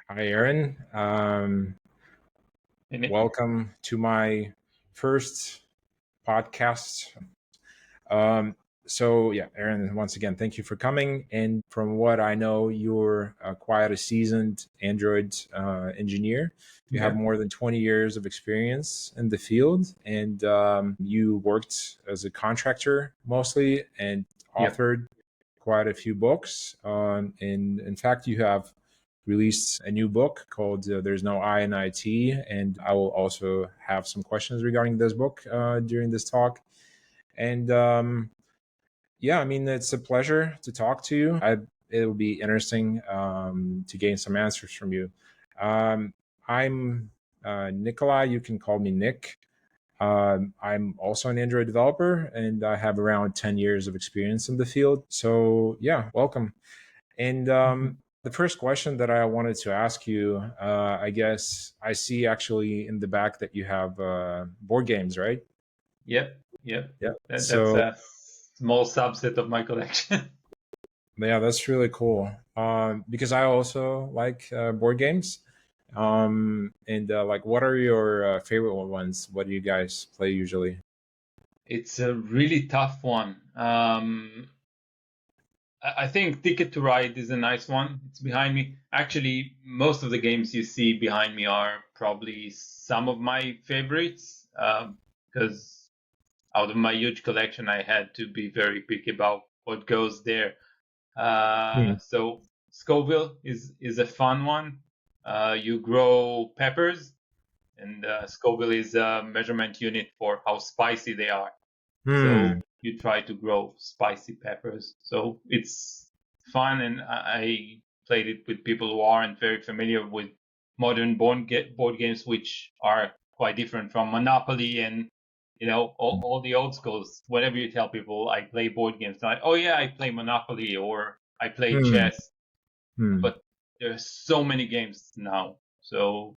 Hi, Eran. And it- Welcome to my first podcast. Um, Eran, once again, thank you for coming. And from what I know, you're quite a seasoned Android engineer. You have yeah, more than 20 years of experience in the field, and you worked as a contractor mostly and yeah. authored quite a few books. And in fact, you have released a new book called There's No I in IT. And I will also have some questions regarding this book during this talk. And yeah, I mean, it's a pleasure to talk to you. It will be interesting to gain some answers from you. Um, I'm Nikolai. You can call me Nick. I'm also an Android developer and I have around 10 years of experience in the field. So, yeah, welcome. And Mhm. the first question that I wanted to ask you, I guess I see actually in the back that you have board games, right? Yep, yep. Yeah. That's So, a small subset of my collection. yeah, that's really cool. Because I also like board games. And like, what are your favorite ones? What do you guys play usually? It's a really tough one. I think Ticket to Ride is a nice one. It's behind me. Actually, most of the games you see behind me are probably some of my favorites. Because out of my huge collection, I had to be very picky about what goes there. Hmm. So Scoville is a fun one. You grow peppers, and Scoville is a measurement unit for how spicy they are. So Hmm. you try to grow spicy peppers. So it's fun, and I played it with people who aren't very familiar with modern board games, which are quite different from Monopoly and all the old schools. Whenever you tell people I play board games, they're like, oh yeah, I play Monopoly or I play Hmm. chess. Hmm. But there's so many games now. So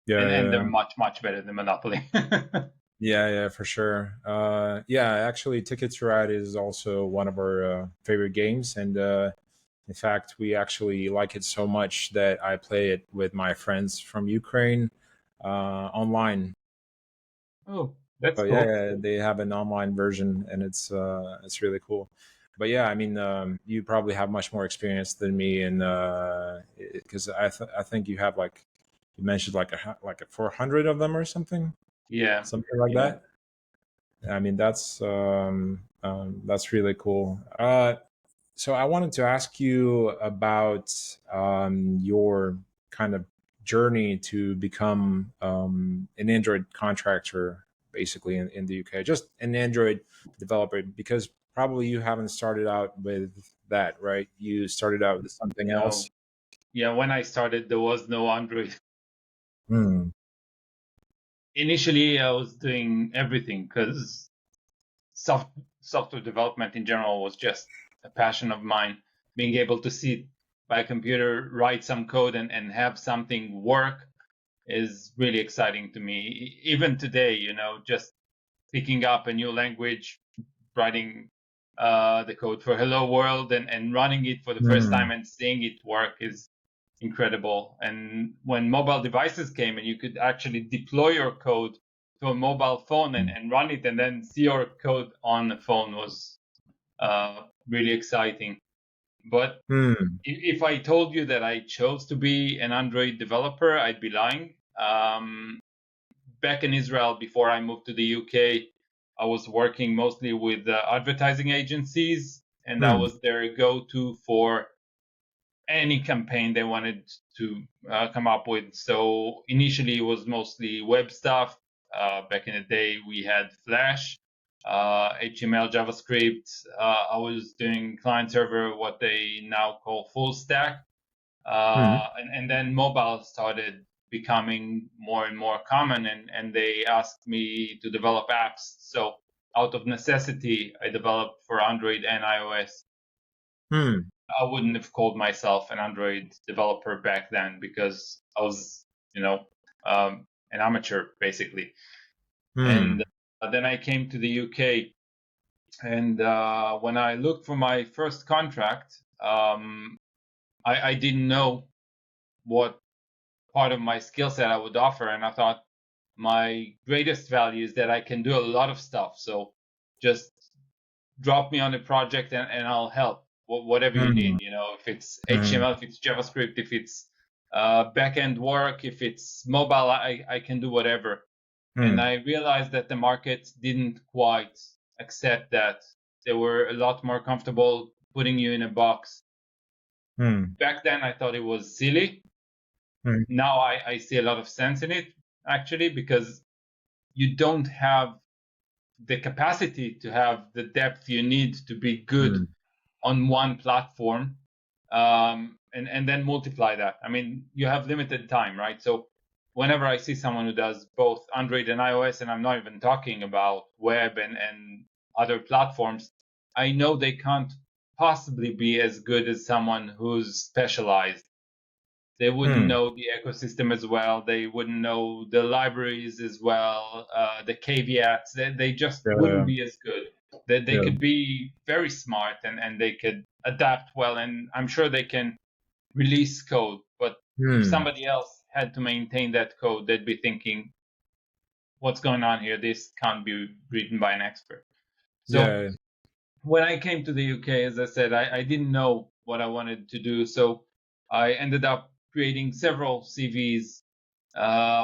Yeah, and they're yeah, much better than Monopoly. yeah, for sure. Yeah, actually, Ticket to Ride is also one of our favorite games, and in fact, we actually like it so much that I play it with my friends from Ukraine online. Oh, that's So yeah, cool. yeah, they have an online version, and it's really cool. But yeah, I mean, you probably have much more experience than me, and because I think you have like you mentioned like a 400 of them or Yeah, something like yeah. that. I mean, that's really cool. So I wanted to ask you about your kind of journey to become an Android contractor, basically in the UK, just an Android developer, because probably you haven't started out with that, right? You started out with something else. No. Yeah, when I started, there was no Android. Hmm. Initially, I was doing everything because software development in general was just a passion of mine. Being able to sit by a computer, write some code, and have something work is really exciting to me. Even today, just picking up a new language, writing the code for Hello World and running it for the first Hmm. time and seeing it work is incredible. And when mobile devices came and you could actually deploy your code to a mobile phone and run it and then see your code on the phone was really exciting. But Hmm. if I told you that I chose to be an Android developer, I'd be lying. Back in Israel, before I moved to the UK, I was working mostly with advertising agencies, and I Hmm. was their go-to for any campaign they wanted to come up with. So initially, it was mostly web stuff. Back in the day, we had Flash, HTML, JavaScript. I was doing client server, what they now call full stack. Hmm. And then mobile started becoming more and more common, and they asked me to develop apps. So out of necessity, I developed for Android and iOS. Hmm. I wouldn't have called myself an Android developer back then because I was, an amateur basically. And Hmm. then I came to the UK, and when I looked for my first contract, I didn't know what part of my skill set I would offer. And I thought my greatest value is that I can do a lot of stuff. So just drop me on a project and I'll help whatever you need. Mm, You know, if it's mm, HTML, if it's JavaScript, if it's backend work, if it's mobile, I can do whatever. And mm, I realized that the market didn't quite accept that. They were a lot more comfortable putting you in a box. mm, Back then, I thought it was silly. mm, Now I see a lot of sense in it, actually, because you don't have the capacity to have the depth you need to be good mm, on one platform, and then multiply that. I mean, you have limited time, right? So whenever I see someone who does both Android and iOS, and I'm not even talking about web and other platforms, I know they can't possibly be as good as someone who's specialized. They wouldn't mm. know the ecosystem as well. They wouldn't know the libraries as well, the caveats. They just wouldn't Yeah, be as good. They yeah. could be very smart and they could adapt well. And I'm sure they can release code. But if Hmm. somebody else had to maintain that code, they'd be thinking, what's going on here? This can't be written by an expert. So Yeah. when I came to the UK, as I said, I didn't know what I wanted to do. So I ended up creating several CVs,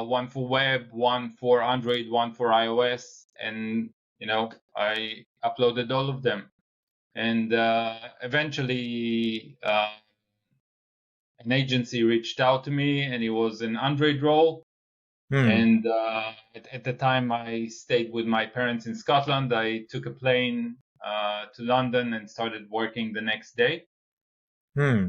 one for web, one for Android, one for iOS. And, I uploaded all of them. And eventually, an agency reached out to me, and it was an Android role. Hmm. And at the time, I stayed with my parents in Scotland. I took a plane to London and started working the next day. Hmm.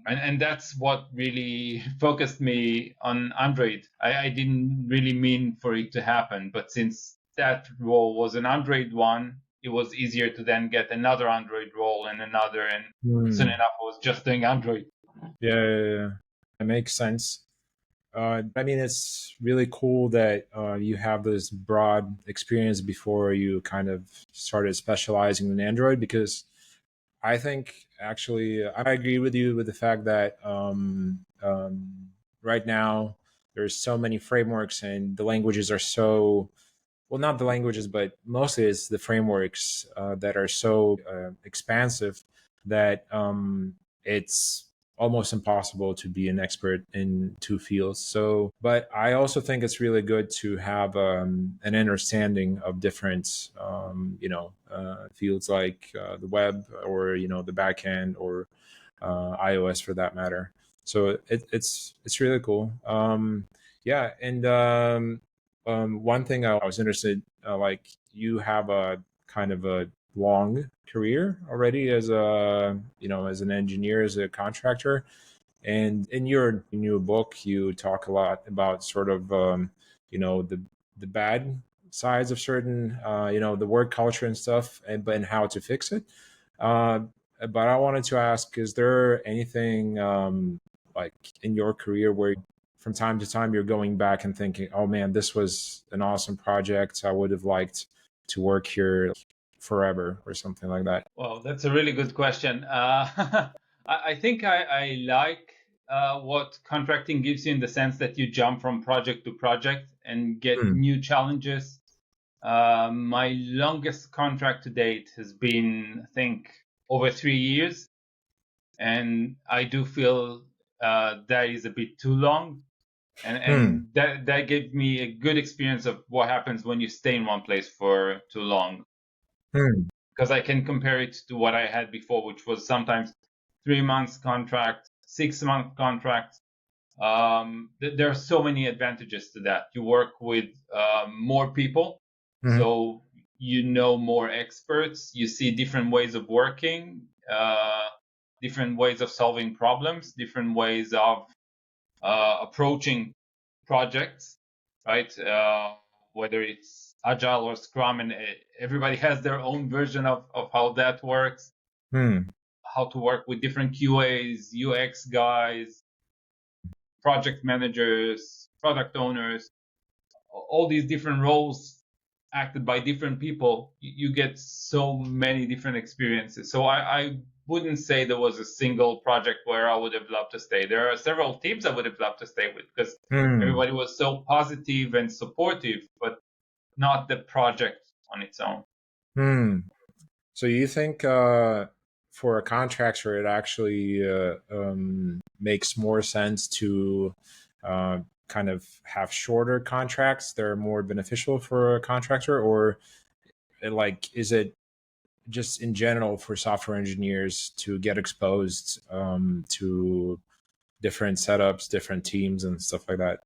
And that's what really focused me on Android. I didn't really mean for it to happen, but since that role was an Android one, it was easier to then get another Android role and another. And soon Hmm. enough, I was just doing Android. Yeah, yeah, yeah. That makes sense. I mean, it's really cool that you have this broad experience before you kind of started specializing in Android, because I think actually I agree with you with the fact that right now there's so many frameworks and the languages are so, well, not the languages, but mostly it's the frameworks that are so expansive that it's almost impossible to be an expert in two fields. So, but I also think it's really good to have an understanding of different, fields like the web, or the backend, or iOS for that matter. So it's really cool. Yeah, and one thing I was interested, like you have a kind of a long career already as a as an engineer, as a contractor, and in your new book you talk a lot about sort of the bad sides of certain the work culture and stuff, and how to fix it. Uh, but I wanted to ask, is there anything like in your career where from time to time you're going back and thinking, oh man, this was an awesome project, I would have liked to work here forever, or something like that? Well, that's a really good question. I think I like what contracting gives you in the sense that you jump from project to project and get Hmm. new challenges. My longest contract to date has been, I think, over 3 years, and I do feel that is a bit too long. And Hmm. and that gave me a good experience of what happens when you stay in one place for too long, Hmm. because I can compare it to what I had before, which was sometimes 3 months contract, 6 month contract. There are so many advantages to that. You work with more people, Hmm. so you know more experts. You see different ways of working, different ways of solving problems, different ways of approaching projects, right? Whether it's agile or scrum, and everybody has their own version of how that works, Hmm. how to work with different QAs, UX guys, project managers, product owners, all these different roles acted by different people. You get so many different experiences. So I wouldn't say there was a single project where I would have loved to stay. There are several teams I would have loved to stay with because Hmm. everybody was so positive and supportive, but not the project on its own. Hmm. So you think for a contractor, it actually makes more sense to uh, kind of have shorter contracts? They're more beneficial for a contractor, or like is it just in general for software engineers to get exposed to different setups, different teams, and stuff like that?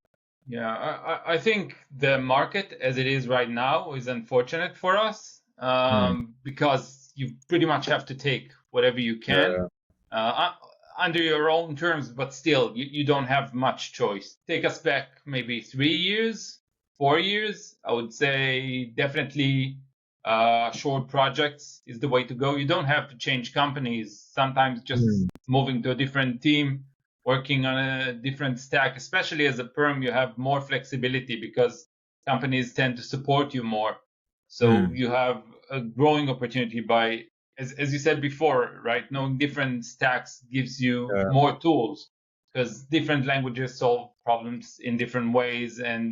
Yeah, I think the market as it is right now is unfortunate for us Hmm. because you pretty much have to take whatever you can Yeah. uh, under your own terms, but still, you don't have much choice. Take us back maybe 3 years, 4 years. I would say definitely short projects is the way to go. You don't have to change companies. Sometimes just Hmm. moving to a different team, working on a different stack, especially as a perm, you have more flexibility because companies tend to support you more. So Hmm. you have a growing opportunity by, as you said before, right? Knowing different stacks gives you Yeah. more tools because different languages solve problems in different ways, and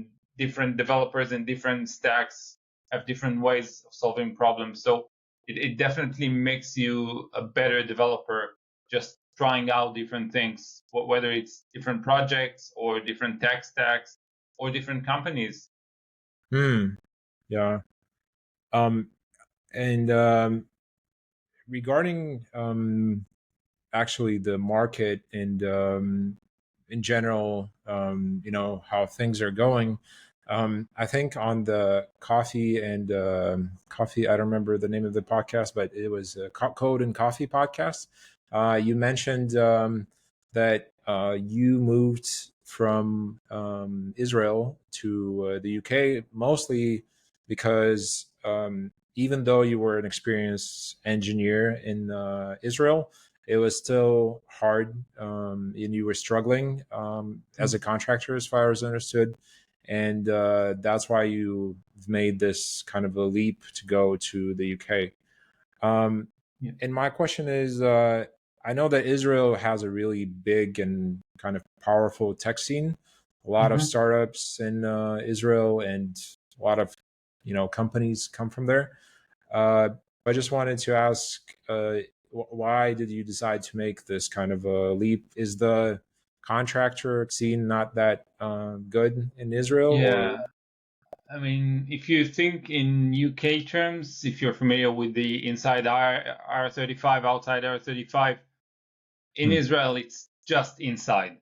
different developers in different stacks have different ways of solving problems. So it definitely makes you a better developer just trying out different things, whether it's different projects or different tech stacks or different companies. Hmm. Yeah. Um, and regarding actually the market and in general, how things are going. I think on the coffee and coffee, I don't remember the name of the podcast, but it was a Code and Coffee podcast. You mentioned that you moved from Israel to the UK mostly because even though you were an experienced engineer in Israel, it was still hard, and you were struggling as a contractor, as far as I understood, and that's why you made this kind of a leap to go to the UK. Um, Yeah. and my question is, I know that Israel has a really big and kind of powerful tech scene, a lot of Mhm. startups in Israel, and a lot of companies come from there. Uh, I just wanted to ask, why did you decide to make this kind of a leap? Is the contractor scene not that good in Israel, or? Yeah. I mean, if you think in UK terms, if you're familiar with the inside R35, outside R35, in Hmm. Israel, it's just inside.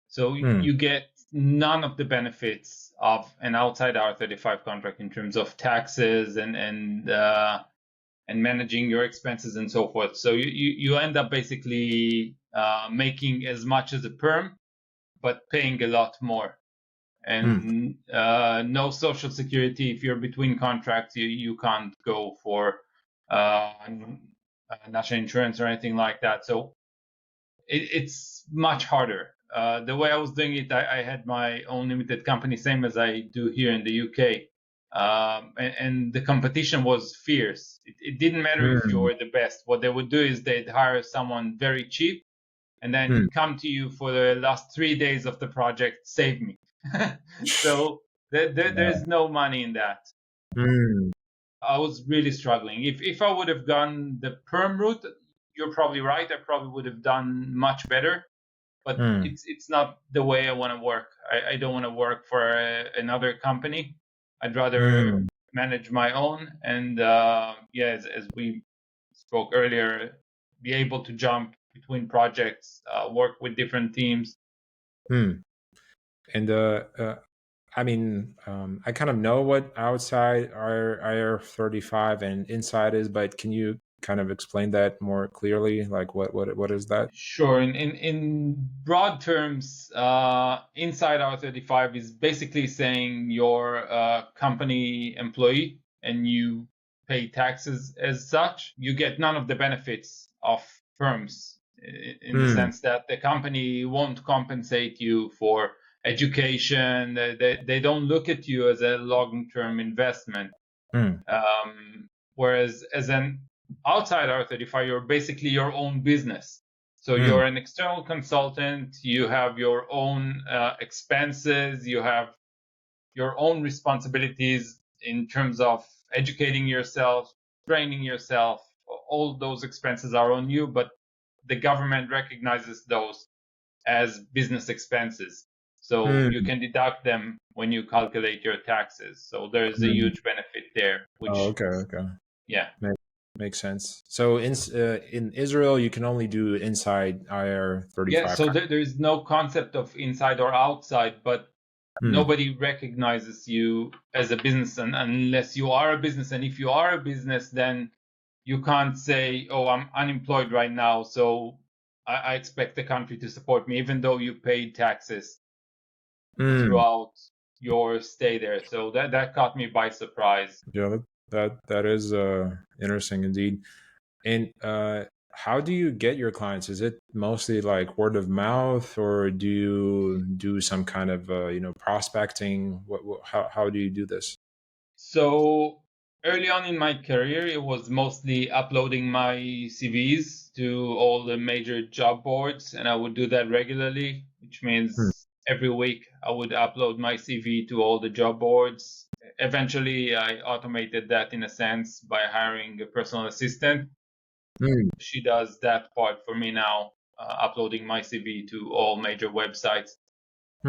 So Hmm. you get none of the benefits of an outside R35 contract in terms of taxes and managing your expenses and so forth. So you end up basically making as much as a perm, but paying a lot more. Hmm. And no social security. If you're between contracts, you can't go for national insurance or anything like that. So it's much harder. The way I was doing it, I had my own limited company, same as I do here in the UK. And the competition was fierce. It didn't matter if you Hmm. were the best. What they would do is they'd hire someone very cheap and Hmm. then come to you for the last 3 days of the project, save me. So Yeah. there's no money in that. Hmm. I was really struggling. If I would have gone the perm route, you're probably right. I probably would have done much better. But Hmm. it's not the way I want to work. I don't want to work for another company. I'd rather Hmm. manage my own. And yeah, as we spoke earlier, be able to jump between projects, work with different teams. Hmm. And I mean, I kind of know what outside IR35 and inside is, but can you kind of explain that more clearly? Like, what is that? Sure. In broad terms, inside R35 is basically saying you're a company employee and you pay taxes as such. You get none of the benefits of firms in the Hmm. sense that the company won't compensate you for education. They don't look at you as a long-term investment. Hmm. Whereas as an outside R35, you're basically your own business. So Hmm. you're an external consultant, you have your own expenses, you have your own responsibilities in terms of educating yourself, training yourself. All those expenses are on you, but the government recognizes those as business expenses. So you Hmm. can deduct them when you calculate your taxes. So there's a Hmm. huge benefit there, Oh, which, okay, okay. yeah. Makes sense. So in Israel, you can only do inside IR Yeah, 35. so there's no concept of inside or outside, but Hmm. nobody recognizes you as a business unless you are a business. And if you are a business, then you can't say, oh, I'm unemployed right now, so I expect the country to support me, even though you paid taxes Hmm. throughout your stay there. So that caught me by surprise. Yeah, that is interesting indeed. And how do you get your clients? Is it mostly like word of mouth, or do you do some kind of prospecting? How do you do this? So early on in my career, it was mostly uploading my CVs to all the major job boards, and I would do that regularly, which Hmm. means every week I would upload my CV to all the job boards. Eventually, I automated that in a sense by hiring a personal assistant. Hmm. She does that part for me now, uploading my CV to all major websites.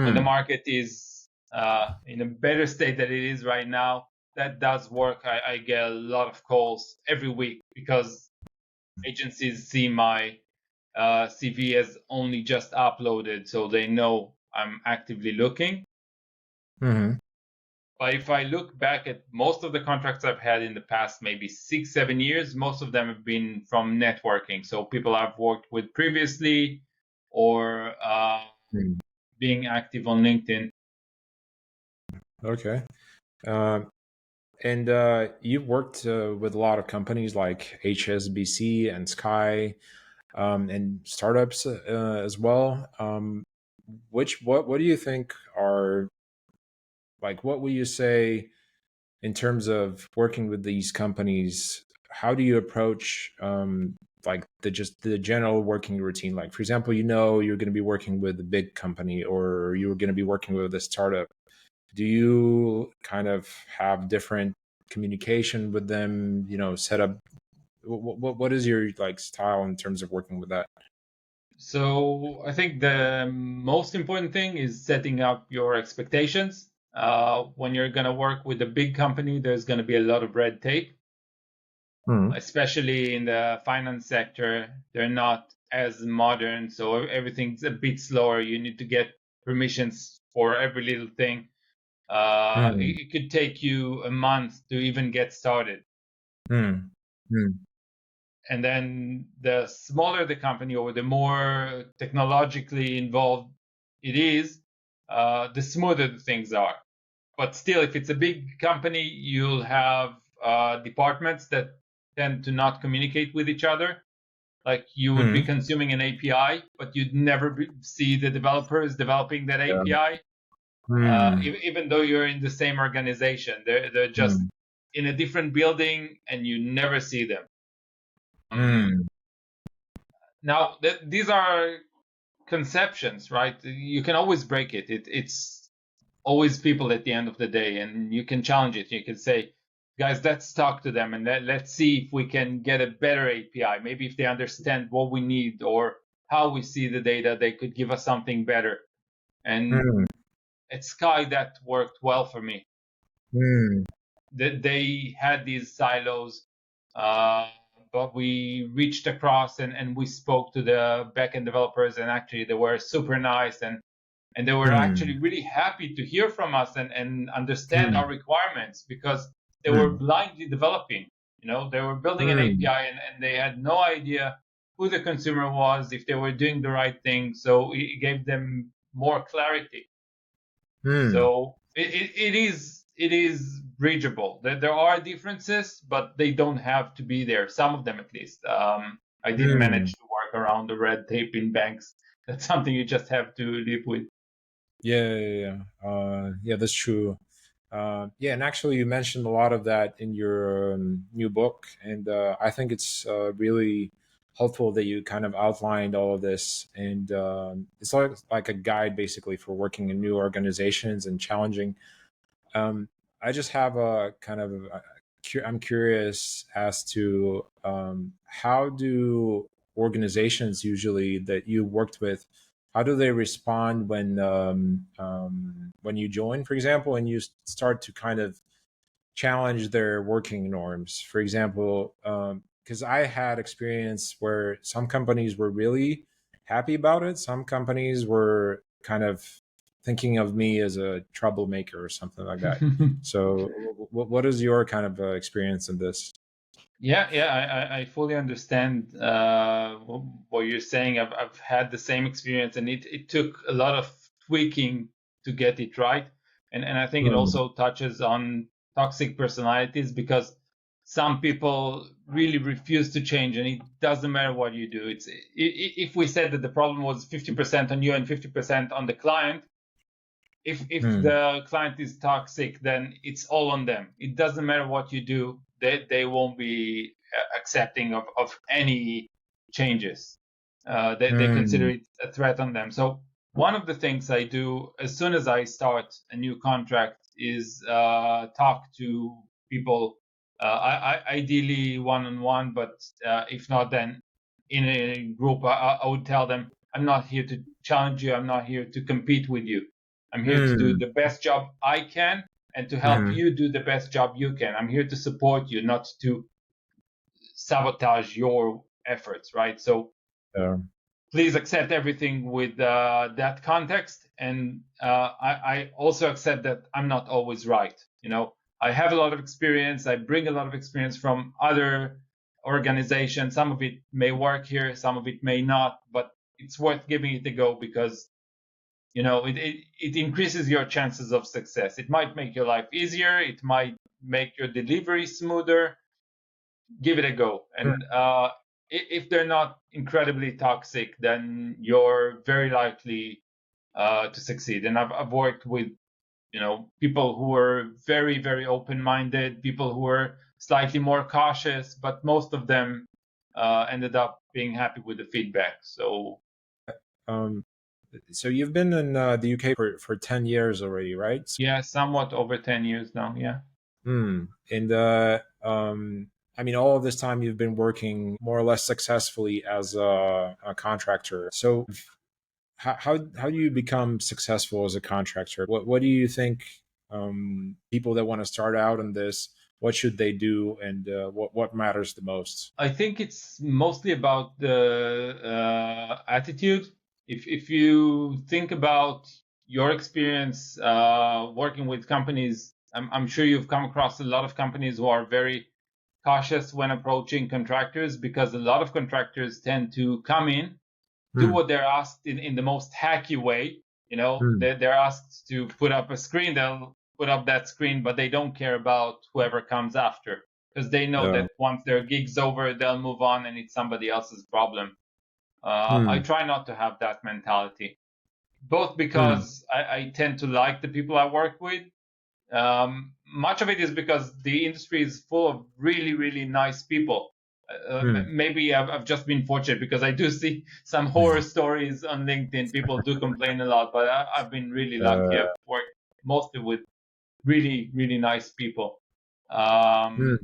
When the Hmm. market is in a better state than it is right now, that does work. I get a lot of calls every week because agencies see my CV as only just uploaded, so they know I'm actively looking. Hmm. But if I look back at most of the contracts I've had in the past, maybe 6, 7 years, most of them have been from networking. So people I've worked with previously or Hmm. being active on LinkedIn. Okay. Um, and you've worked with a lot of companies like HSBC and Sky, and startups as well. What do you think are, like, what would you say in terms of working with these companies? How do you approach like the general working routine? Like, for example, you're going to be working with a big company, or you're going to be working with a startup. Do you kind of have different communication with them? Set up. What is your like style in terms of working with that? So I think the most important thing is setting up your expectations. When you're going to work with a big company, there's going to be a lot of red tape, Hmm. especially in the finance sector. They're not as modern, so everything's a bit slower. You need to get permissions for every little thing. Hmm. It could take you a month to even get started. Hmm. Hmm. And then the smaller the company or the more technologically involved it is, the smoother the things are. But still, if it's a big company, you'll have departments that tend to not communicate with each other. Like you would be Hmm. consuming an API, but you'd never see the developers developing that Yeah. API, Hmm. even though you're in the same organization. They're just Hmm. in a different building, and you never see them. Um, Hmm. Now, these are conceptions, right? You can always break it. It's always people at the end of the day, and you can challenge it. You can say, guys, let's talk to them and let's see if we can get a better API. Maybe if they understand what we need or how we see the data, they could give us something better. And Hmm. at Sky, that worked well for me. Hmm. They had these silos, uh, but we reached across and we spoke to the backend developers, and actually they were super nice and they were Hmm. actually really happy to hear from us and understand Hmm. our requirements because they were Hmm. blindly developing. They were building an Hmm. API and they had no idea who the consumer was, if they were doing the right thing. So it gave them more clarity. Hmm. So it is bridgeable. There are differences, but they don't have to be there. Some of them, at least. I did Hmm. manage to work around the red tape in banks. That's something you just have to live with. Yeah, yeah, yeah. Yeah, that's true. Yeah, and actually, you mentioned a lot of that in your new book, and I think it's really helpful that you kind of outlined all of this, and it's like a guide basically for working in new organizations and challenging. Um, I just have a kind of I'm curious as to how do organizations usually that you worked with, how do they respond when you join, for example, and you start to kind of challenge their working norms? For example, because I had experience where some companies were really happy about it, some companies were kind of thinking of me as a troublemaker or something like that. So, what is your kind of experience in this? Yeah, I fully understand what you're saying. I've had the same experience, and it took a lot of tweaking to get it right. And I think it Hmm. also touches on toxic personalities, because some people really refuse to change, and it doesn't matter what you do. If we said that the problem was 50% on you and 50% on the client, if Hmm. the client is toxic, then it's all on them. It doesn't matter what you do; they won't be accepting of any changes. They consider Hmm. it a threat on them. So one of the things I do as soon as I start a new contract is talk to people, ideally one on one, but if not, then in a group. I would tell them, I'm not here to challenge you. I'm not here to compete with you. I'm here to do Hmm. the best job I can and to help Hmm. you do the best job you can. I'm here to support you, not to sabotage your efforts, right? So Yeah. please accept everything with that context. And I also accept that I'm not always right. I have a lot of experience. I bring a lot of experience from other organizations. Some of it may work here, some of it may not, but it's worth giving it a go, because it increases your chances of success. It might make your life easier. It might make your delivery smoother. Give it a go. And if they're not incredibly toxic, then you're very likely to succeed. And I've worked with people who were very, very open-minded, people who were slightly more cautious, but most of them ended up being happy with the feedback. So Um, so you've been in the UK for 10 years already, right? yeah, somewhat over 10 years now. Yeah. Hmm. And I mean, all of this time you've been working more or less successfully as a contractor. So how do you become successful as a contractor? What do you think people that want to start out in this, what should they do, and what matters the most? I think it's mostly about the attitude. If you think about your experience working with companies, I'm sure you've come across a lot of companies who are very cautious when approaching contractors, because a lot of contractors tend to come in, do Hmm. what they're asked in the most hacky way. Hmm. They're asked to put up a screen, they'll put up that screen, but they don't care about whoever comes after, because they know Uh, that once their gig's over, they'll move on and it's somebody else's problem. I hmm. try not to have that mentality, both Hmm. because I tend to like the people I work with. Much of it is because the industry is full of really, really nice people. Hmm. Maybe I've just been fortunate, because I do see some horror stories on LinkedIn. People do complain a lot, but I've been really lucky. Uh, I've worked mostly with really, really nice people. hmm.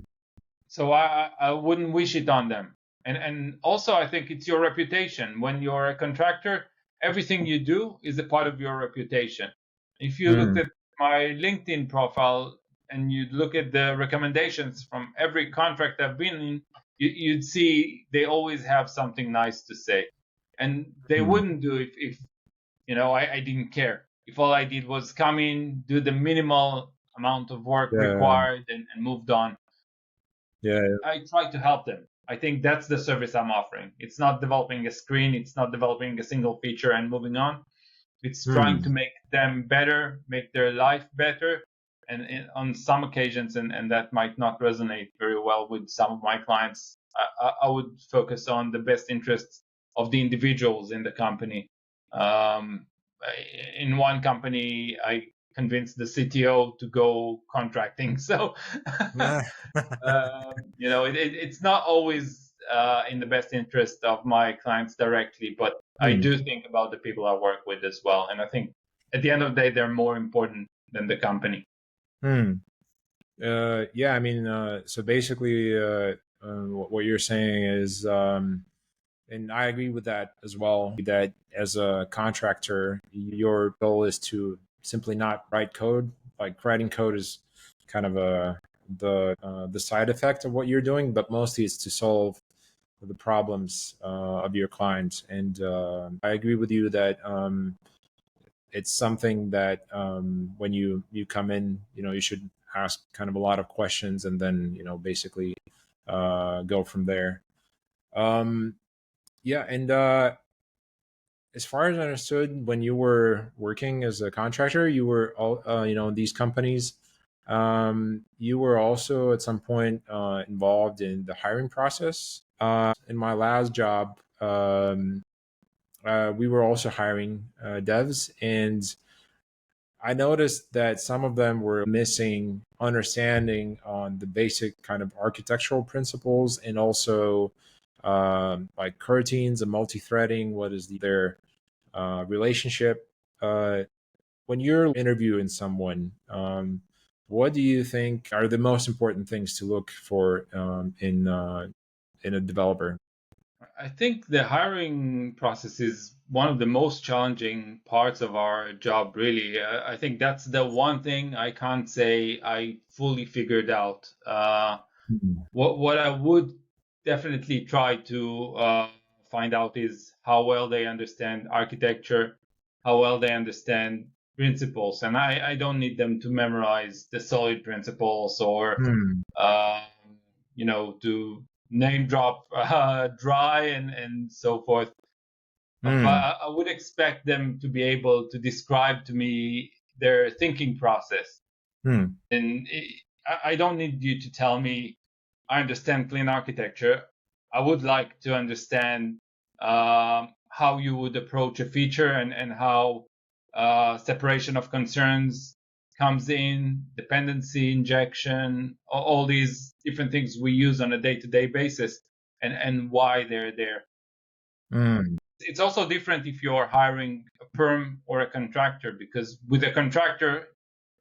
So I wouldn't wish it on them. And also, I think it's your reputation. When you're a contractor, everything you do is a part of your reputation. If you looked Hmm. at my LinkedIn profile and you look at the recommendations from every contract I've been in, you'd see they always have something nice to say. And they Hmm. wouldn't do if I didn't care. If all I did was come in, do the minimal amount of work Yeah. required, and moved on. Yeah. I try to help them. I think that's the service I'm offering. It's not developing a screen, it's not developing a single feature and moving on. It's trying to Hmm. make them better, make their life better. And on some occasions, and that might not resonate very well with some of my clients, I would focus on the best interests of the individuals in the company. Um, in one company, I convince the CTO to go contracting. So, it's not always in the best interest of my clients directly, but I Hmm. do think about the people I work with as well. And I think at the end of the day, they're more important than the company. Hmm. Yeah, I mean, so basically, what you're saying is, and I agree with that as well, that as a contractor, your goal is to simply not write code. Like writing code is kind of the side effect of what you're doing, but mostly it's to solve the problems of your client. And I agree with you that it's something that when you come in, you should ask kind of a lot of questions and then basically go from there. Um, yeah, and as far as I understood, when you were working as a contractor, you were all in these companies. You were also at some point involved in the hiring process. In my last job, we were also hiring devs, and I noticed that some of them were missing understanding on the basic kind of architectural principles, and also like coroutines and multi-threading. What is their relationship? When you're interviewing someone, what do you think are the most important things to look for in a developer? I think the hiring process is one of the most challenging parts of our job, really. I think that's the one thing I can't say I fully figured out. Hmm. What I would definitely try to find out is how well they understand architecture, how well they understand principles, and I don't need them to memorize the solid principles or Hmm. um, to name drop dry and so forth. But Hmm. I would expect them to be able to describe to me their thinking process. Hmm. And I don't need you to tell me I understand clean architecture. I would like to understand how you would approach a feature and how separation of concerns comes in, dependency injection, all these different things we use on a day-to-day basis, and why they're there. Hmm. It's also different if you're hiring a perm or a contractor, because with a contractor,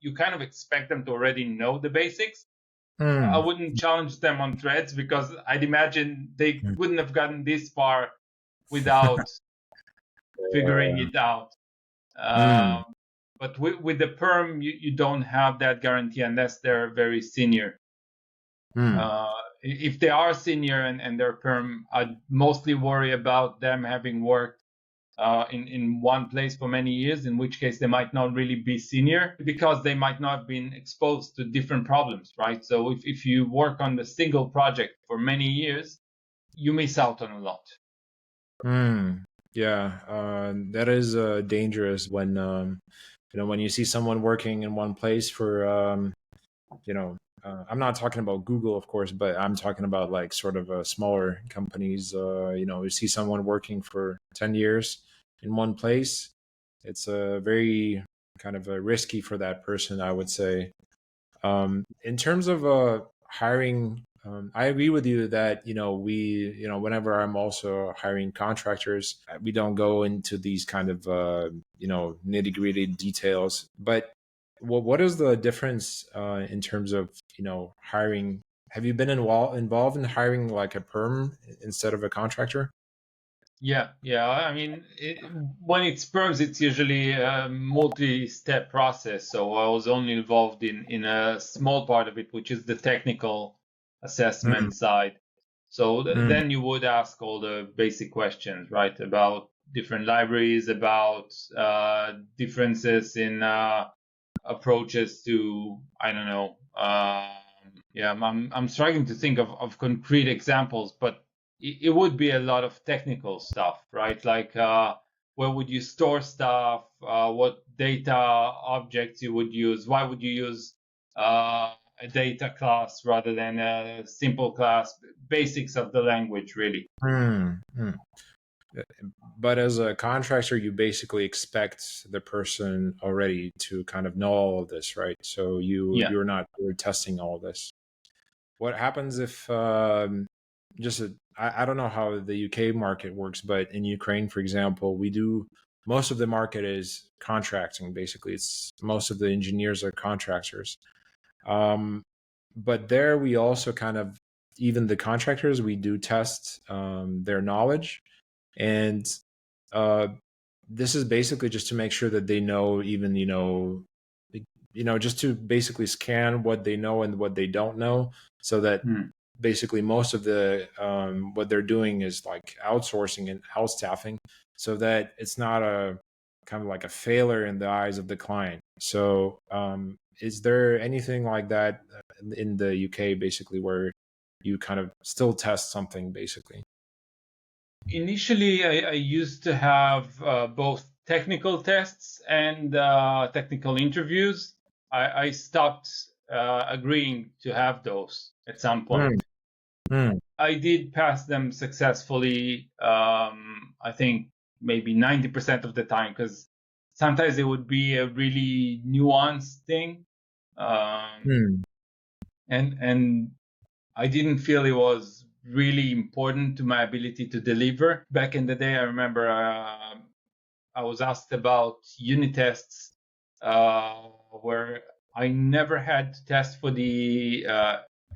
you kind of expect them to already know the basics. I Hmm. wouldn't challenge them on threads because I'd imagine they Hmm. wouldn't have gotten this far without figuring it out. Hmm. But with the perm, you don't have that guarantee unless they're very senior. Hmm. Uh, if they are senior and they're perm, I'd mostly worry about them having worked in one place for many years, in which case they might not really be senior because they might not have been exposed to different problems, right? So if you work on the single project for many years, you miss out on a lot. Hmm. Yeah, that is dangerous when when you see someone working in one place for you know I'm not talking about Google, of course, but I'm talking about like sort of smaller companies. You see someone working for 10 years in one place. It's very kind of risky for that person, I would say. In terms of hiring, I agree with you that whenever I'm also hiring contractors, we don't go into these kind of nitty gritty details. But what is the difference in terms of hiring? Have you been involved in hiring like a perm instead of a contractor? Yeah. I mean, when it's perms, it's usually a multi-step process. So I was only involved in a small part of it, which is the technical Mm, assessment side. So mm, then you would ask all the basic questions, right, about different libraries, about differences in approaches to, I don't know. Yeah, I'm struggling to think of concrete examples, but it would be a lot of technical stuff, right? Like where would you store stuff? What data objects you would use? Why would you use a data class rather than a simple class? Basics of the language, really. mm, mm. But as a contractor, you basically expect the person already to kind of know all of this, right? So Yeah. you're testing all of this. What happens if I don't know how the UK market works, but in Ukraine, for example, we do most of the market is contracting. Basically, it's most of the engineers are contractors. Um, but there we also kind of even the contractors we do test their knowledge, and uh, this is basically just to make sure that they know even just to basically scan what they know and what they don't know, so that Hmm. basically most of the what they're doing is like outsourcing and outstaffing, so that it's not a kind of like a failure in the eyes of the client. So is there anything like that in the UK basically where you kind of still test something basically? Initially, I used to have both technical tests and technical interviews. I stopped agreeing to have those at some Mm, point. mm, I did pass them successfully, I think maybe 90% of the time, because sometimes it would be a really nuanced thing. Um, mm, and I didn't feel it was really important to my ability to deliver. Back in the day, I remember I was asked about unit tests, where I never had to test for the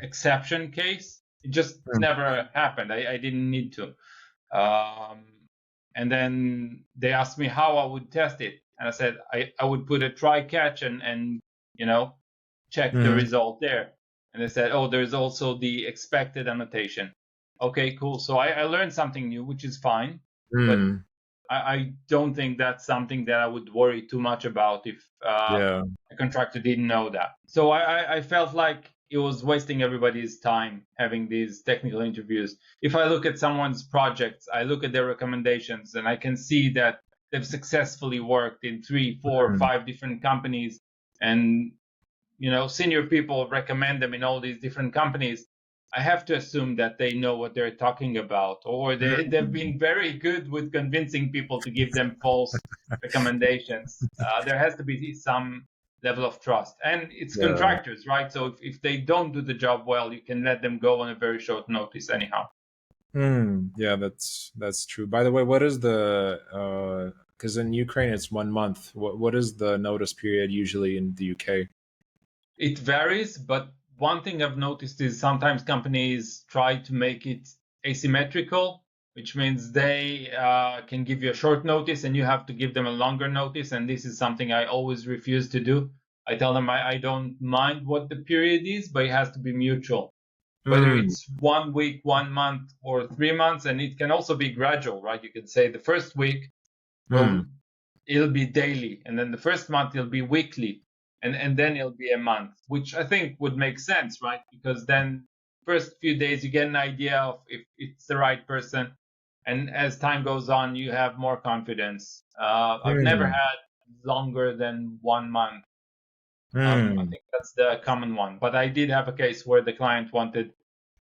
exception case. It just mm, never happened. I didn't need to. Um, and then they asked me how I would test it. And I said I would put a try catch and you know, check the mm, result there. And they said, oh, there's also the expected annotation. Okay, cool. So I learned something new, which is fine. But mm. I don't think that's something that I would worry too much about if Yeah. a contractor didn't know that. So I felt like it was wasting everybody's time having these technical interviews. If I look at someone's projects, I look at their recommendations, and I can see that they've successfully worked in 3, 4, Mm, 5 different companies, and senior people recommend them in all these different companies. I have to assume that they know what they're talking about, or they've mm. been very good with convincing people to give them false recommendations. There has to be some level of trust. And it's Yeah. contractors, right? So if they don't do the job well, you can let them go on a very short notice, anyhow. Yeah, that's true. By the way, what is the because in Ukraine it's 1 month. What is the notice period usually in the UK? It varies, but one thing I've noticed is sometimes companies try to make it asymmetrical, which means they can give you a short notice and you have to give them a longer notice. And this is something I always refuse to do. I tell them I don't mind what the period is, but it has to be mutual. Whether Mm, it's 1 week, 1 month, or 3 months, and it can also be gradual, right? You could say the first week mm, will it'll be daily, and then the first month it'll be weekly, and then it'll be a month, which I think would make sense, right? Because then first few days you get an idea of if it's the right person, and as time goes on you have more confidence. I've never mm, had longer than 1 month. I mm. think that's the common one, but I did have a case where the client wanted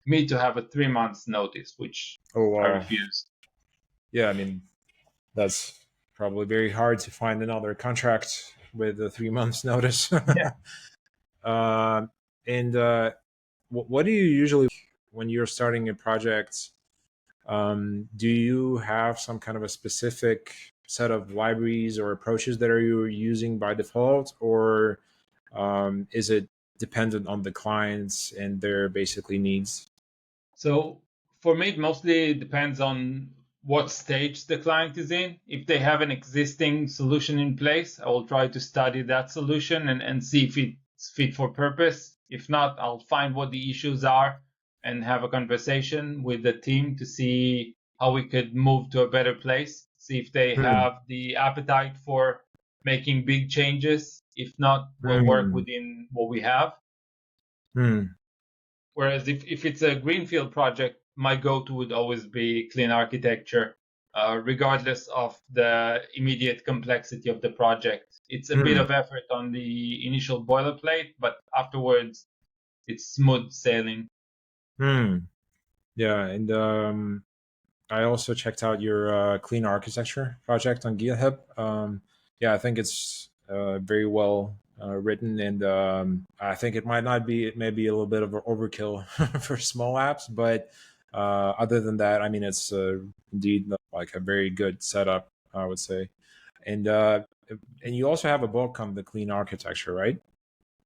me to have a 3 months notice, which Oh I wow. refused. Yeah, I mean that's probably very hard to find another contract with a 3 months notice. Yeah. uh, and what do you usually when you're starting a project? Do you have some kind of a specific set of libraries or approaches that are you using by default, or is it dependent on the clients and their basically needs? So for me, it mostly depends on what stage the client is in. If they have an existing solution in place, I will try to study that solution and see if it's fit for purpose. If not, I'll find what the issues are and have a conversation with the team to see how we could move to a better place. See if they Hmm. have the appetite for making big changes. If not, we'll work Hmm. within what we have. Hmm. Whereas if it's a greenfield project, my go-to would always be clean architecture, regardless of the immediate complexity of the project. It's a bit Hmm. of effort on the initial boilerplate, but afterwards it's smooth sailing. Hmm. Yeah, and I also checked out your clean architecture project on GitHub. Yeah, I think it's very well written, and I think it might not be, it may be a little bit of an overkill for small apps, but other than that, I mean, it's indeed like a very good setup, I would say. And you also have a book on the clean architecture, right?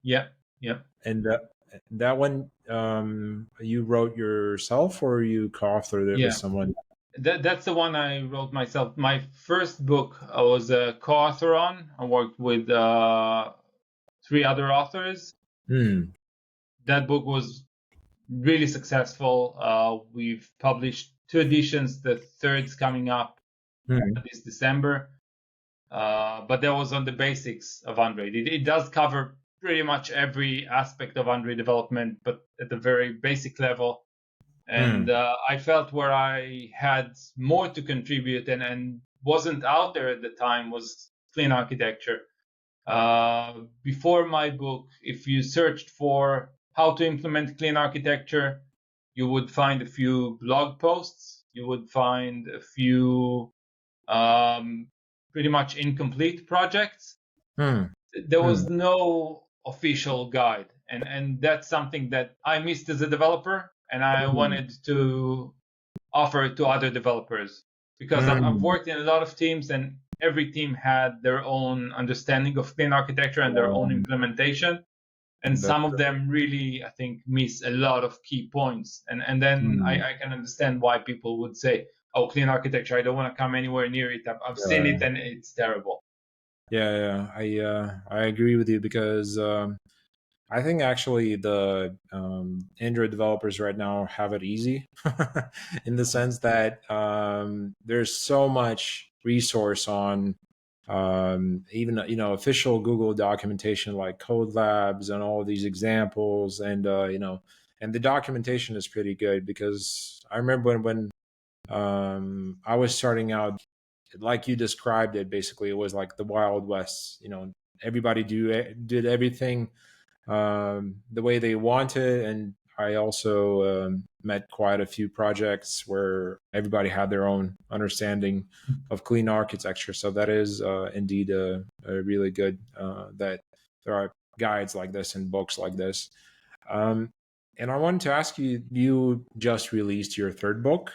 Yeah, yeah. And that one you wrote yourself, or you co-authored it with Yeah, someone? that's the one I wrote myself. My first book I was a co-author on. I worked with three other authors. Hmm. That book was really successful. We've published two editions. The third's coming up Hmm. this December. But that was on the basics of Android. It does cover pretty much every aspect of Android development, but at the very basic level. And Hmm. I felt where I had more to contribute and wasn't out there at the time was clean architecture. Before my book, if you searched for how to implement clean architecture, you would find a few blog posts. You would find a few um, pretty much incomplete projects. Hmm. There Hmm. was no official guide, and that's something that I missed as a developer, and I Hmm. wanted to offer it to other developers because I've Hmm. worked in a lot of teams, and every team had their own understanding of clean architecture and their own Um, implementation, and that. some of them really, I think, miss a lot of key points. And then Hmm. I can understand why people would say, "Oh, clean architecture, I don't want to come anywhere near it. I've seen Yeah. it, and it's terrible." Yeah. I agree with you because I think actually the Android developers right now have it easy in the sense that there's so much resource on even official Google documentation like code labs and all of these examples, and and the documentation is pretty good because I remember when I was starting out, like you described it, basically it was like the Wild West. Everybody did everything the way they wanted. And I also met quite a few projects where everybody had their own understanding of clean architecture. So that is indeed a really good that there are guides like this and books like this. Um, and I wanted to ask you, you just released your third book,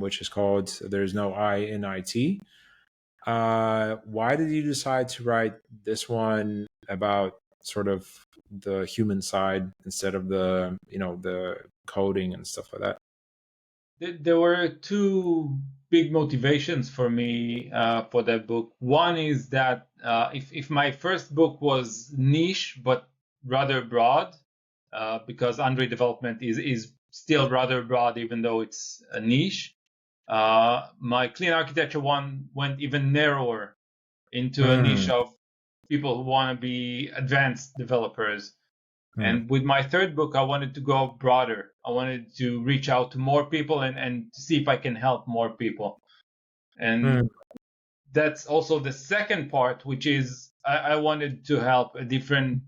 which is called There's No I in IT. Why did you decide to write this one about sort of the human side instead of the coding and stuff like that? There were two big motivations for me for that book. One is that if my first book was niche but rather broad, because Android development is still rather broad, even though it's a niche. My clean architecture one went even narrower into a niche Hmm. of people who want to be advanced developers. Hmm. And with my third book, I wanted to go broader. I wanted to reach out to more people and to see if I can help more people. And Hmm. that's also the second part, which is I wanted to help a different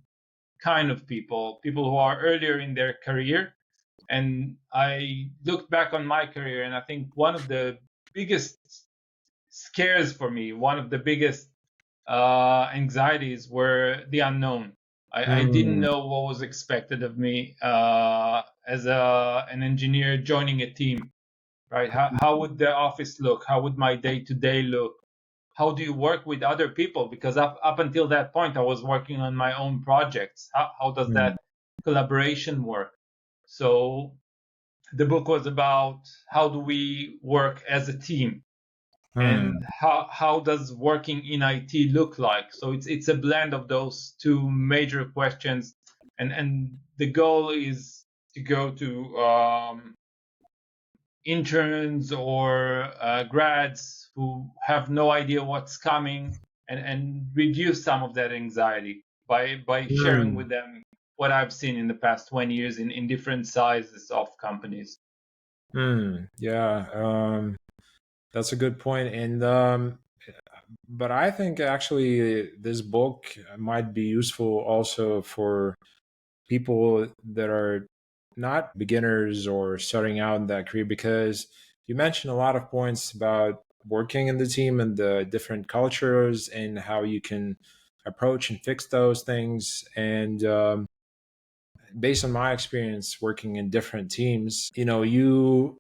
kind of people who are earlier in their career. And I looked back on my career, and I think one of the biggest scares for me, one of the biggest anxieties were the unknown. I didn't Hmm. know what was expected of me as an engineer joining a team, right? How would the office look? How would my day to day look? How do you work with other people? Because up until that point, I was working on my own projects. How does Hmm. that collaboration work? So the book was about how do we work as a team, Hmm. and how does working in IT look like? So it's a blend of those two major questions, and the goal is to go to interns or grads who have no idea what's coming, and reduce some of that anxiety by sharing Hmm. with them what I've seen in the past 20 years in different sizes of companies. Yeah, that's a good point. And but I think actually this book might be useful also for people that are not beginners or starting out in that career, because you mentioned a lot of points about working in the team and the different cultures and how you can approach and fix those things. And based on my experience working in different teams, you,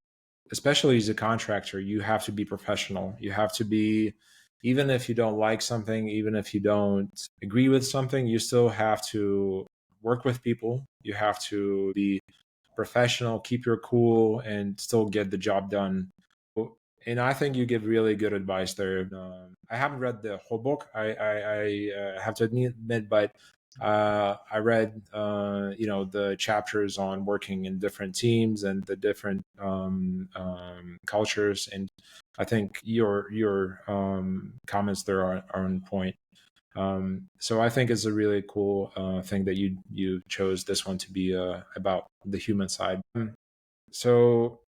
especially as a contractor, you have to be professional. You have to be, even if you don't like something, even if you don't agree with something, you still have to work with people. You have to be professional, keep your cool, and still get the job done. And I think you give really good advice there. I haven't read the whole book. I have to admit, but I read the chapters on working in different teams and the different cultures, and I think your comments there are on point. So I think it's a really cool thing that you chose this one to be about the human side. So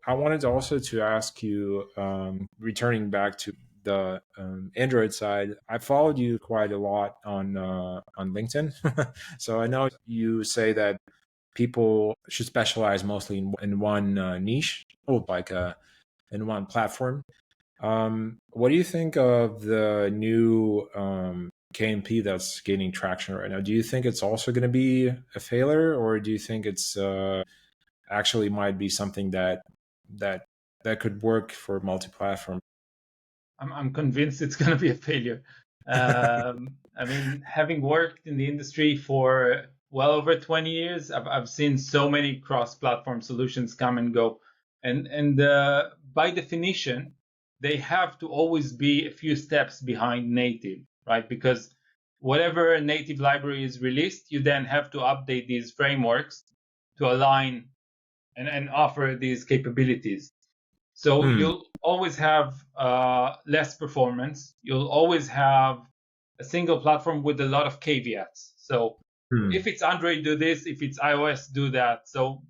I wanted also to ask you, returning back to the Android side, I followed you quite a lot on LinkedIn. So I know you say that people should specialize mostly in one niche, in one platform. What do you think of the new KMP that's gaining traction right now? Do you think it's also going to be a failure, or do you think it's actually might be something that that could work for multi-platform? I'm convinced it's going to be a failure. I mean, having worked in the industry for well over 20 years, I've seen so many cross-platform solutions come and go, and by definition, they have to always be a few steps behind native, right? Because whatever native library is released, you then have to update these frameworks to align and offer these capabilities. So you'll always have less performance. You'll always have a single platform with a lot of caveats. So if it's Android, do this. If it's iOS, do that. So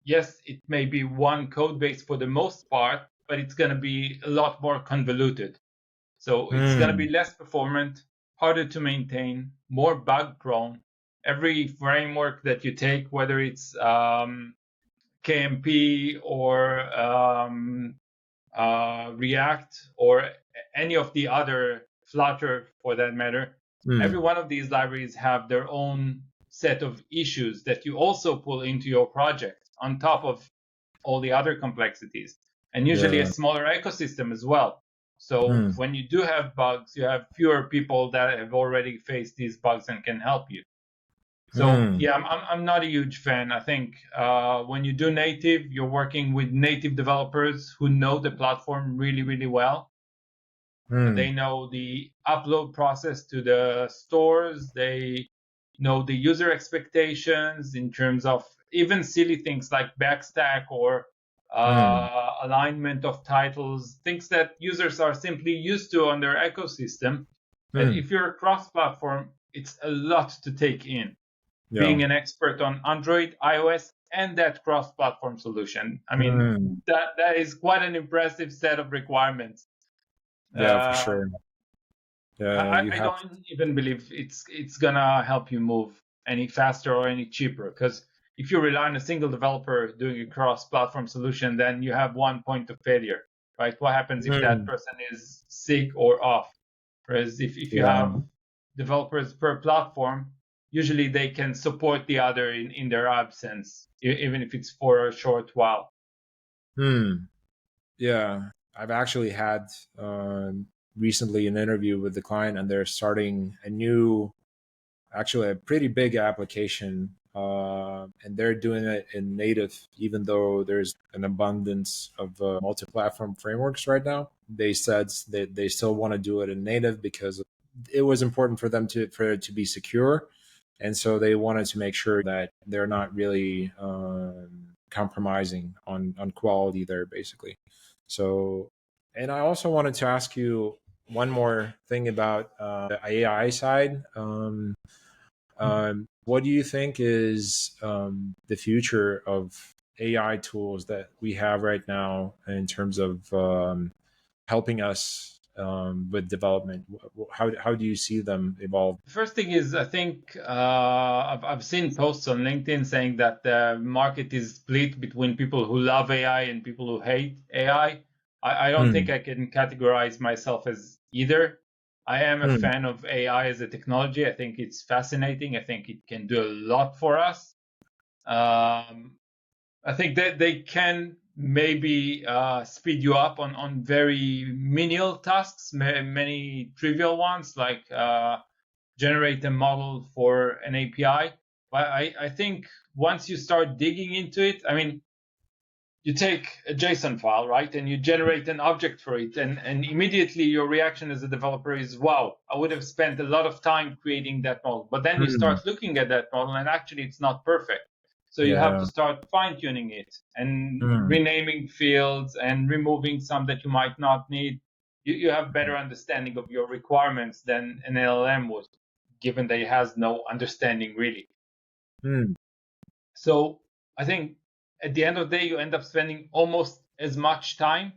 yes, it may be one code base for the most part, but it's going to be a lot more convoluted. So it's going to be less performant, harder to maintain, more bug prone. Every framework that you take, whether it's KMP or React or any of the other Flutter for that matter, every one of these libraries have their own set of issues that you also pull into your project on top of all the other complexities, and usually a Yeah. smaller ecosystem as well. So when you do have bugs, you have fewer people that have already faced these bugs and can help you. So yeah, I'm not a huge fan. I think when you do native, you're working with native developers who know the platform really, really well. They know the upload process to the stores. They know the user expectations in terms of even silly things like backstack or alignment of titles, things that users are simply used to on their ecosystem. And if you're a cross-platform, it's a lot to take in being Yeah. an expert on Android, iOS, and that cross-platform solution. I mean, that is quite an impressive set of requirements. Yeah, for Uh, sure. Yeah, I, you I have. don't even believe it's gonna help you move any faster or any cheaper. Because if you rely on a single developer doing a cross-platform solution, then you have one point of failure, right? What happens if that person is sick or off? Whereas if you Yeah. have developers per platform, usually they can support the other in their absence, even if it's for a short while. Yeah, I've actually had recently an interview with the client, and they're starting a new, actually a pretty big application, and they're doing it in native, even though there's an abundance of multi-platform frameworks right now. They said that they still want to do it in native because it was important for them for it to be secure, and so they wanted to make sure that they're not really compromising on quality there, basically. So, and I also wanted to ask you one more thing about the AI side. What do you think is the future of AI tools that we have right now in terms of helping us with development? How do you see them evolve? The first thing is, I think I've seen posts on LinkedIn saying that the market is split between people who love AI and people who hate AI. I don't think Hmm. I can categorize myself as either. I am a Hmm. fan of AI as a technology. I think it's fascinating. I think it can do a lot for us. Um, I think that they can maybe speed you up on very menial tasks, many trivial ones like generate a model for an API. But I think once you start digging into it, I mean, you take a JSON file, right, and you generate an object for it, and immediately your reaction as a developer is, wow, I would have spent a lot of time creating that model. But then you Hmm. start looking at that model, and actually it's not perfect. So you have to Yeah. start fine tuning it and Hmm. renaming fields and removing some that you might not need. You have better understanding of your requirements than an LLM would, given that it has no understanding really. Hmm. So I think at the end of the day, you end up spending almost as much time,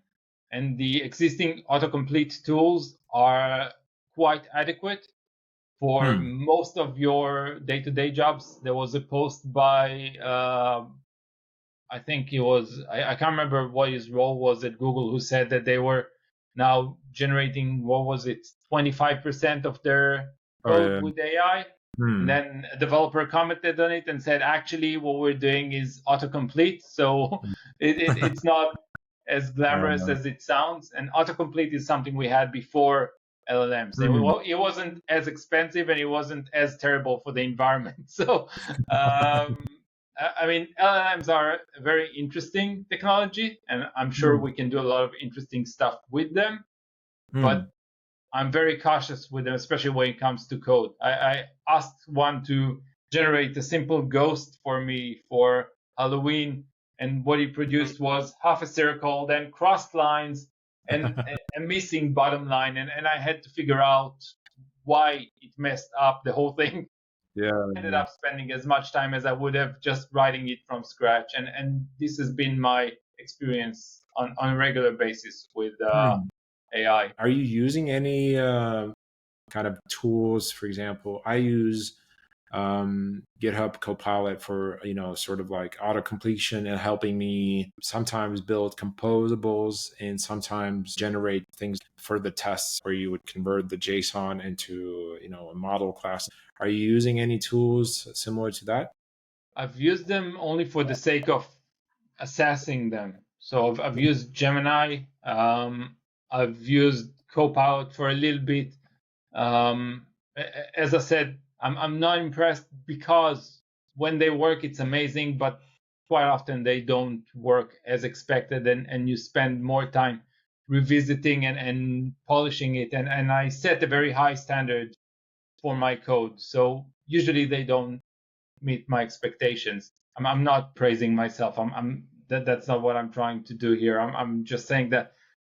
and the existing autocomplete tools are quite adequate for Hmm. most of your day-to-day jobs. There was a post by, I think it was, I can't remember what his role was at Google, who said that they were now generating, what was it, 25% of their Oh code yeah. with AI. And Hmm. then a developer commented on it and said, actually, what we're doing is autocomplete. So it's not as glamorous Uh, as it sounds. And autocomplete is something we had before LLMs. And hmm. well, it wasn't as expensive and it wasn't as terrible for the environment. So, I mean, LLMs are a very interesting technology, and I'm sure Hmm. we can do a lot of interesting stuff with them. Hmm. But I'm very cautious with them, especially when it comes to code. I asked one to generate a simple ghost for me for Halloween, and what he produced was half a circle, then crossed lines, and a missing bottom line. And I had to figure out why it messed up the whole thing. Yeah. Ended up spending as much time as I would have just writing it from scratch. And this has been my experience on a regular basis with Hmm. AI. Are you using any kind of tools? For example, I use GitHub Copilot for, sort of like auto completion and helping me sometimes build composables and sometimes generate things for the tests where you would convert the JSON into, a model class. Are you using any tools similar to that? I've used them only for the sake of assessing them. So I've used Gemini. I've used Copilot for a little bit. As I said, I'm not impressed because when they work, it's amazing, but quite often they don't work as expected, and you spend more time revisiting and polishing it. And I set a very high standard for my code. So usually they don't meet my expectations. I'm not praising myself. That's not what I'm trying to do here. I'm just saying that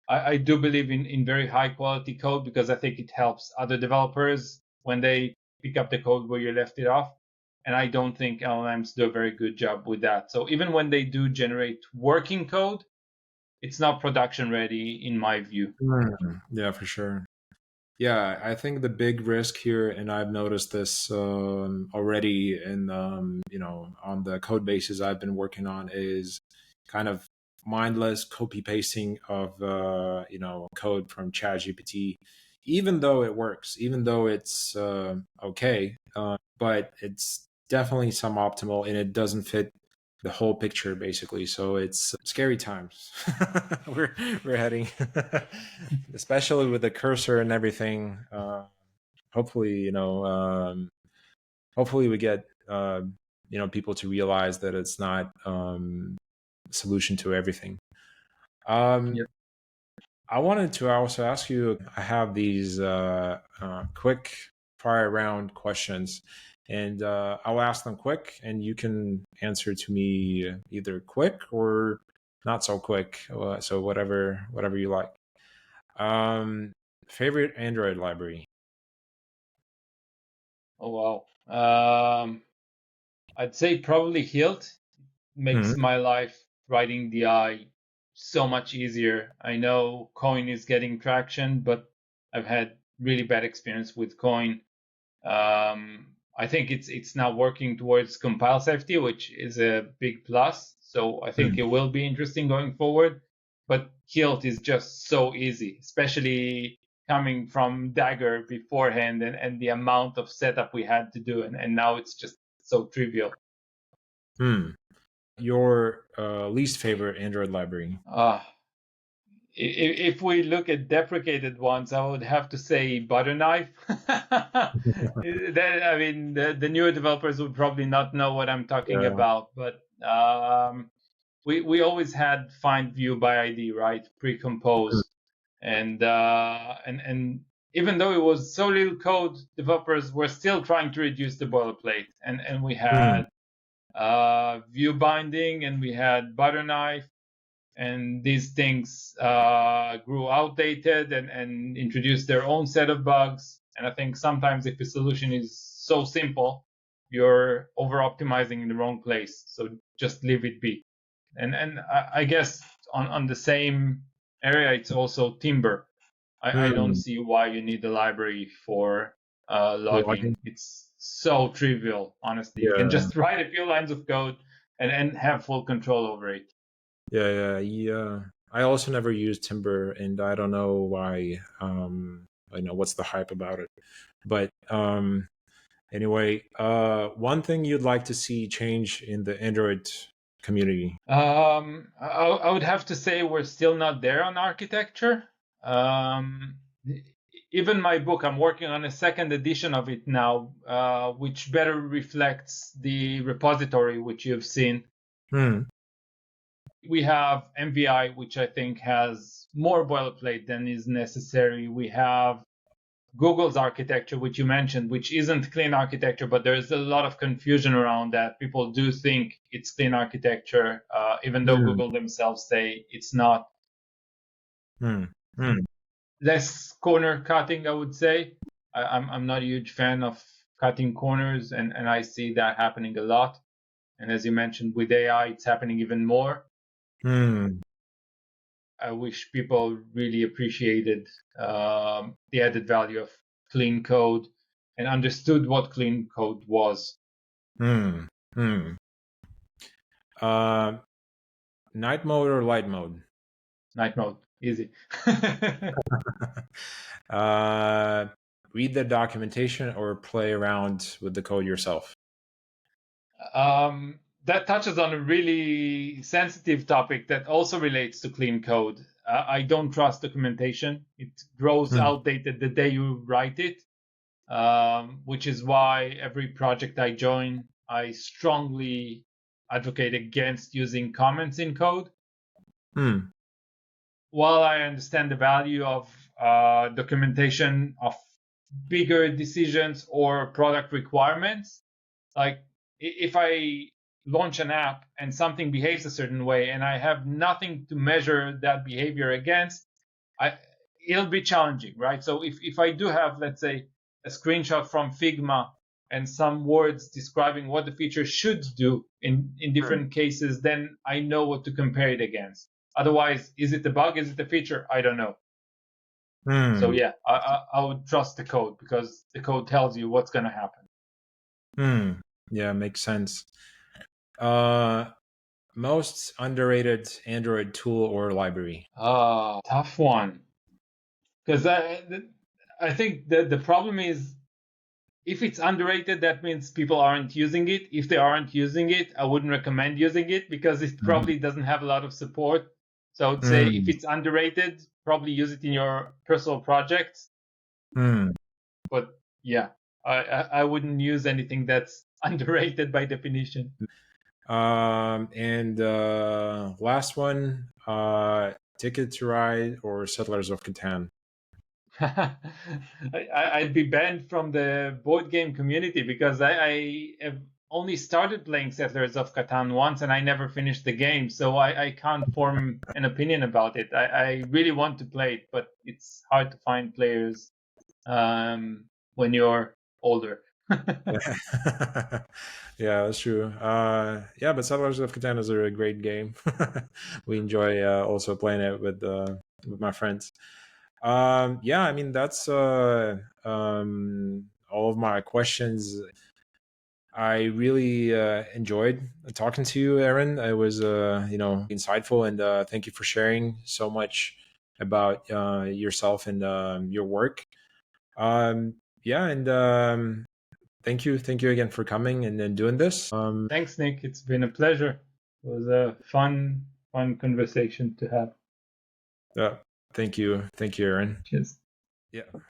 I do believe in very high quality code because I think it helps other developers when they pick up the code where you left it off. And I don't think LLMs do a very good job with that. So even when they do generate working code, it's not production ready in my view. Yeah, for sure. Yeah, I think the big risk here, and I've noticed this already in on the code bases I've been working on, is kind of mindless copy pasting of code from ChatGPT, even though it works, even though it's okay, but it's definitely suboptimal and it doesn't fit the whole picture basically. So it's scary times. we're we're heading, especially with the cursor and everything. Hopefully, hopefully we get people to realize that it's not a solution to everything. Um, Yep. I wanted to also ask you. I have these quick fire round questions, and I'll ask them quick, and you can answer to me either quick or not so quick. So whatever you like. Um, Favorite Android library? Oh wow. I'd say probably Hilt makes Hmm. my life writing DI so much easier. I know Coin is getting traction, but I've had really bad experience with Coin. I think it's now working towards compile safety, which is a big plus. So I think it will be interesting going forward. But Hilt is just so easy, especially coming from Dagger beforehand and the amount of setup we had to do. And now it's just so trivial. Your least favorite Android library? If we look at deprecated ones, I would have to say Butter Knife. I mean, the newer developers would probably not know what I'm talking about, but we always had find view by ID, right, pre-composed, and even though it was so little code, developers were still trying to reduce the boilerplate, and we had view binding, and we had Butter Knife. And these things grew outdated and introduced their own set of bugs. And I think sometimes if a solution is so simple, you're over optimizing in the wrong place. So just leave it be. And I guess on the same area, it's also Timber. I don't see why you need a library for logging. It's so trivial, honestly. You can just write a few lines of code and have full control over it. Yeah. I also never used Timber, and I don't know why. I know what's the hype about it, but anyway, one thing you'd like to see change in the Android community? I would have to say we're still not there on architecture. Even my book, I'm working on a second edition of it now, which better reflects the repository which you've seen. We have MVI, which I think has more boilerplate than is necessary. We have Google's architecture, which you mentioned, which isn't clean architecture, but there's a lot of confusion around that. People do think it's clean architecture, even though Google themselves say it's not. Less corner cutting, I would say. I'm not a huge fan of cutting corners, and I see that happening a lot. And as you mentioned, with AI, it's happening even more. I wish people really appreciated the added value of clean code and understood what clean code was. Night mode or light mode? Night mode, easy. Read the documentation or play around with the code yourself? That touches on a really sensitive topic that also relates to clean code. I don't trust documentation. It grows outdated the day you write it, which is why every project I join, I strongly advocate against using comments in code. While I understand the value of documentation of bigger decisions or product requirements, like if I launch an app and something behaves a certain way and I have nothing to measure that behavior against, it'll be challenging, right? So if I do have, let's say, a screenshot from Figma and some words describing what the feature should do in different cases, then I know what to compare it against. Otherwise, is it a bug? Is it a feature? I don't know. So yeah, I would trust the code because the code tells you what's going to happen. Yeah, makes sense. Most underrated Android tool or library? Tough one. Because I think the problem is if it's underrated, that means people aren't using it. If they aren't using it, I wouldn't recommend using it because it probably doesn't have a lot of support. So I would say if it's underrated, probably use it in your personal projects. But yeah, I wouldn't use anything that's underrated by definition. And last one, Ticket to Ride or Settlers of Catan? I'd be banned from the board game community because I have only started playing Settlers of Catan once and I never finished the game, so I can't form an opinion about it. I really want to play it, but it's hard to find players when you're older. Yeah, yeah, that's true. Yeah, but Settlers of Catan is a great game. We enjoy also playing it with my friends. Yeah, I mean that's all of my questions. I really enjoyed talking to you, Eran. It was insightful, and thank you for sharing so much about yourself and your work. Yeah, and thank you again for coming and then doing this. Thanks, Nick. It's been a pleasure. It was a fun conversation to have. Thank you, Eran. Cheers. Yeah.